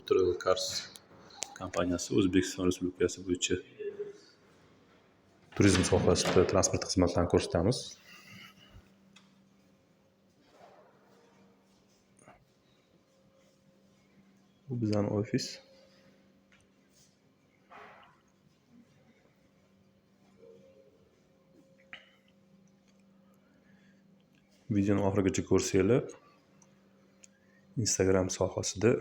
Travel Cars kompaniyasi O'zbekiston Respublikasi bo'yicha turizm sohasida transport xizmatlarini ko'rsatamiz. Bu bizning ofis. Videoni oxirigacha ko'rsanglar, Instagram sohasida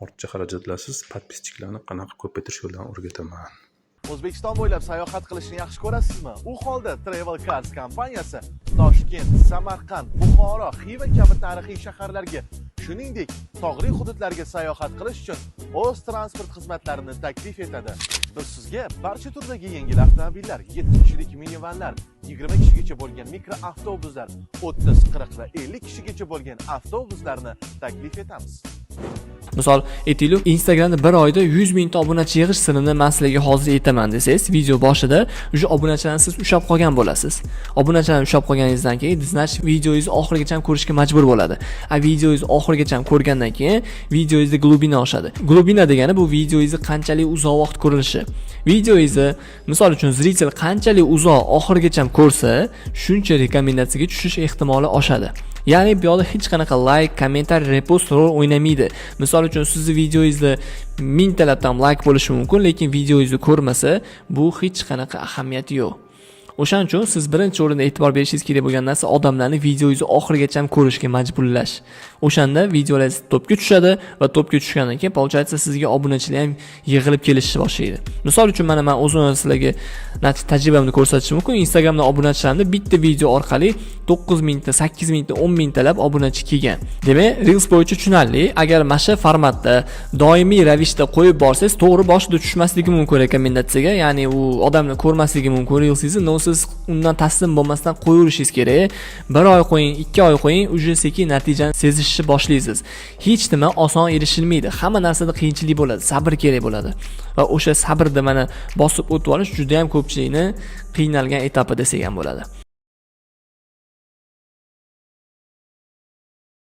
ortiqcha xarajatlarsiz podpischilarni qanaqa ko'paytirish yo'llarini o'rgataman. O'zbekiston bo'ylab sayohat qilishni yaxshi ko'rasizmi? U holda Travel Cars kompaniyasi Toshkent, Samarqand, Buxoro, Xiva kabi tarixiy shaharlarga, shuningdek, tog'li hududlarga sayohat qilish uchun o'z transport xizmatlarini taklif etadi. Biz sizga barcha turdagi yengil avtomobillar, 7 kishilik minivanlar, 20 kishigacha bo'lgan mikro avtobuslar, 30, 40 va 50 kishigacha bo'lgan avtobuslarni taklif etamiz. Misol aytaylik, Instagramda bir oyda 100 mingta obunachi yig'ish sirini men sizlarga hozir aytaman desangiz, video boshida o'sha obunachilarni siz ushlab qolgan bo'lasiz. Obunachilarni ushlab qolganingizdan keyin, значит, videoingizni oxirigacha ko'rishga majbur bo'ladi. Videoingizni oxirigacha ko'rgandan keyin videoingizda glubina oshadi. Glubina degani bu videoingizni qanchalik uzoq vaqt ko'rilishi. Videoingizni, misol uchun, zritel qanchalik uzoq oxirigacha ko'rsa, shuncha rekomendatsiyaga tushish ehtimoli oshadi. Ya'ni bu yoqda hech qanaqa like, kommentariy, repost rol o'ynamaydi. Misol uchun sizni videoingizda 1000 talab tam like bo'lishi mumkin, lekin videoingizni ko'rmasa, bu hech qanaqa ahamiyati yo'q. O'shaning uchun siz birinchi o'rinda e'tibor berishingiz kerak bo'lgan narsa odamlarni videoingizni oxirigacha ko'rishga majburlash. O'shanda videolaringiz topga tushadi va topga tushgandan keyin получается sizga obunachilar ham yig'ilib kelishni boshlaydi. Misol uchun men o'zim sizlarga tajribamni ko'rsatishim mumkin. Instagramda obunachilarimda bitta video orqali 9 mingta, 8 mingta, 10 mingtalab obunachi kelgan. Demak, Reels bo'yicha tushunarli. Agar mana shu formatda doimiy ravishda qo'yib borsangiz, to'g'ri boshida tushmasligi mumkin rekomendatsiyaga, ya'ni u odamlar ko'rmasligi mumkin Reelsingizni. Siz undan taslim bo'lmasdan qo'yirishingiz kerak. 1 oy qo'ying, 2 oy qo'ying, uje sekin natijani sezishni boshlaysiz. Hech nima oson erishilmaydi. Hamma narsada qiyinchilik bo'ladi, sabr kerak bo'ladi. Va o'sha sabrni mana bosib o'tib olish juda ham ko'pchilikni qiynalgan etapi desak ham bo'ladi.